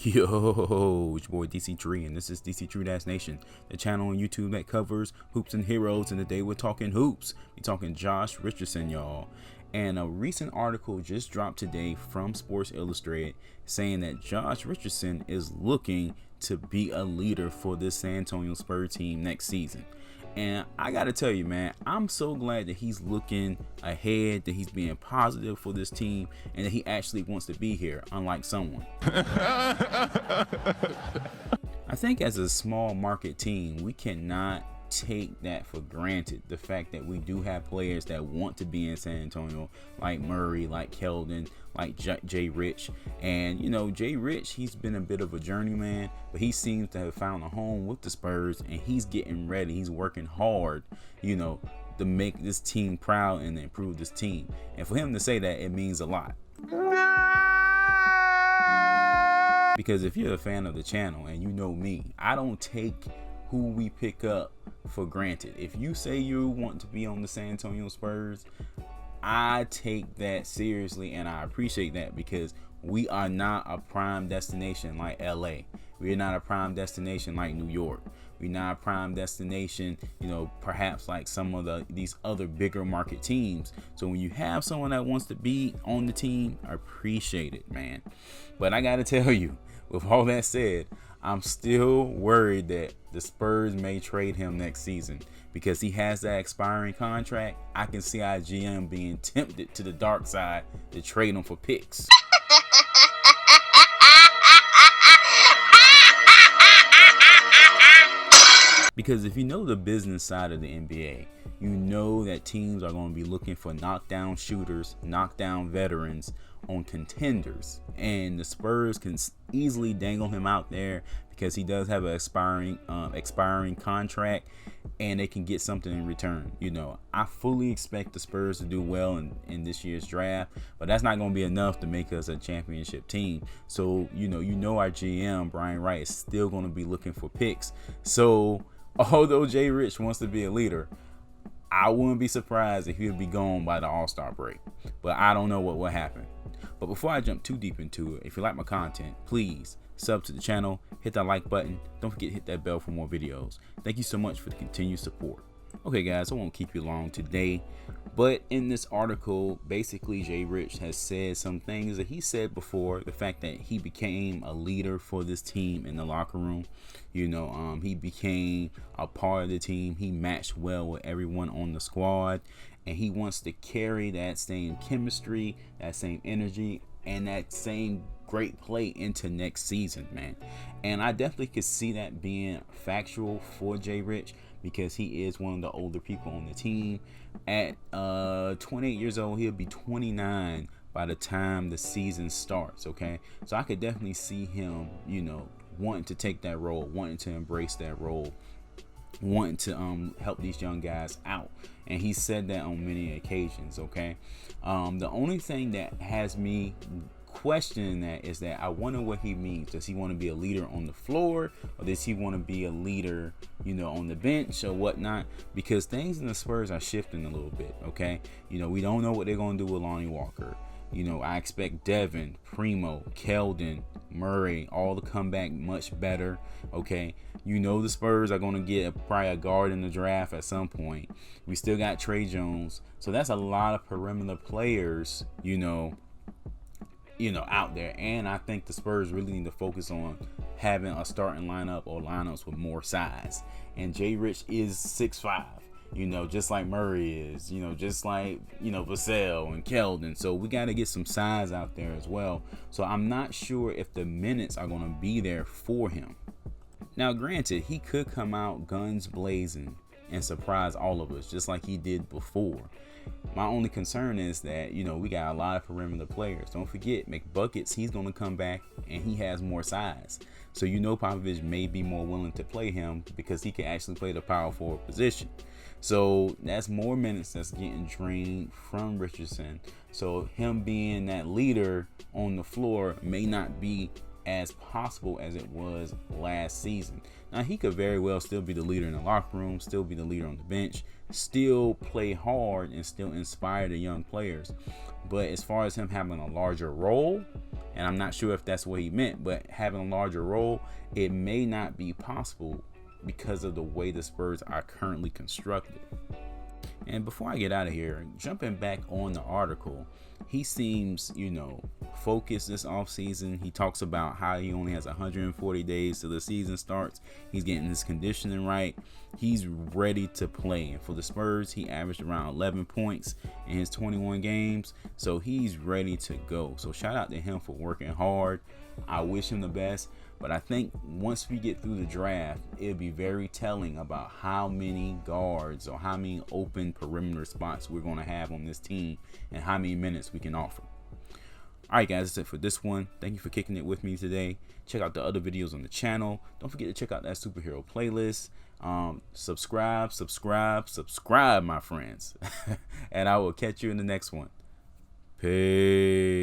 Yo, it's your boy Dctree, and this is Dctree-Nation, the channel on YouTube that covers hoops and heroes. And today we're talking hoops. We're talking Josh Richardson, y'all. And a recent article just dropped today from Sports Illustrated saying that Josh Richardson is looking to be a leader for this San Antonio Spurs team next season. And I gotta tell you, man, I'm so glad that he's looking ahead, that he's being positive for this team, and that he actually wants to be here, unlike someone. I think as a small market team, we cannot take that for granted. The fact that we do have players that want to be in San Antonio, like Murray, like Keldon, like Jay Rich. And you know, Jay Rich, he's been a bit of a journeyman, but he seems to have found a home with the Spurs, and he's getting ready. He's working hard, you know, to make this team proud and improve this team. And for him to say that, it means a lot. Because if you're a fan of the channel and you know me, I don't take who we pick up for granted. If you say you want to be on the San Antonio Spurs, I take that seriously, and I appreciate that, because we are not a prime destination like LA. We're not a prime destination like New York. We're not a prime destination, you know, perhaps like some of these other bigger market teams. So when you have someone that wants to be on the team, I appreciate it, man. But I gotta tell you, with all that said, I'm still worried that the Spurs may trade him next season, because he has that expiring contract. I can see our GM being tempted to the dark side to trade him for picks. Because if you know the business side of the NBA, you know that teams are going to be looking for knockdown shooters, knockdown veterans on contenders. And the Spurs can easily dangle him out there because he does have an expiring contract, and they can get something in return. You know, I fully expect the Spurs to do well in this year's draft, but that's not going to be enough to make us a championship team. So, you know our GM, Brian Wright, is still going to be looking for picks. So, although Jay Rich wants to be a leader, I wouldn't be surprised if he would be gone by the All-Star break. But I don't know what will happen. But before I jump too deep into it, if you like my content, please sub to the channel, hit that like button. Don't forget to hit that bell for more videos. Thank you so much for the continued support. Okay guys, I won't keep you long today, but in this article, basically Jay Rich has said some things that he said before. The fact that he became a leader for this team in the locker room. You know, he became a part of the team. He matched well with everyone on the squad, and he wants to carry that same chemistry, that same energy, and that same great play into next season, man. And I definitely could see that being factual for Jay Rich, because he is one of the older people on the team. At 28 years old, he'll be 29 by the time the season starts, okay? So I could definitely see him, you know, wanting to take that role, wanting to embrace that role, wanting to help these young guys out. And he said that on many occasions, okay? The only thing that has me questioning that is that I wonder what he means. Does he want to be a leader on the floor, or does he want to be a leader, you know, on the bench or whatnot? Because things in the Spurs are shifting a little bit, okay? You know, we don't know what they're going to do with Lonnie Walker. You know, I expect Devin, Primo, Keldon, Murray all to come back much better, okay? You know the Spurs are going to get probably a guard in the draft at some point. We still got Trey Jones. So that's a lot of perimeter players, you know, out there. And I think the Spurs really need to focus on having a starting lineup or lineups with more size. And Jay Rich is 6'5", you know, just like Murray is, you know, just like, you know, Vassell and Keldon. So we got to get some size out there as well. So I'm not sure if the minutes are going to be there for him. Now, granted, he could come out guns blazing and surprise all of us just like he did before. My only concern is that, you know, we got a lot of perimeter players. Don't forget, McBuckets, he's going to come back and he has more size. So, you know, Popovich may be more willing to play him because he can actually play the power forward position. So that's more minutes that's getting drained from Richardson. So him being that leader on the floor may not be as possible as it was last season. Now, he could very well still be the leader in the locker room, still be the leader on the bench, still play hard and still inspire the young players. But as far as him having a larger role, and I'm not sure if that's what he meant, but having a larger role, it may not be possible because of the way the Spurs are currently constructed. And before I get out of here, jumping back on the article, he seems, focused this offseason. He talks about how he only has 140 days till the season starts. He's getting his conditioning right. He's ready to play. And for the Spurs, he averaged around 11 points in his 21 games. So he's ready to go. So shout out to him for working hard. I wish him the best. But I think once we get through the draft, it'll be very telling about how many guards or how many open perimeter spots we're going to have on this team and how many minutes we can offer. All right, guys, that's it for this one. Thank you for kicking it with me today. Check out the other videos on the channel. Don't forget to check out that superhero playlist. Subscribe, my friends. And I will catch you in the next one. Peace.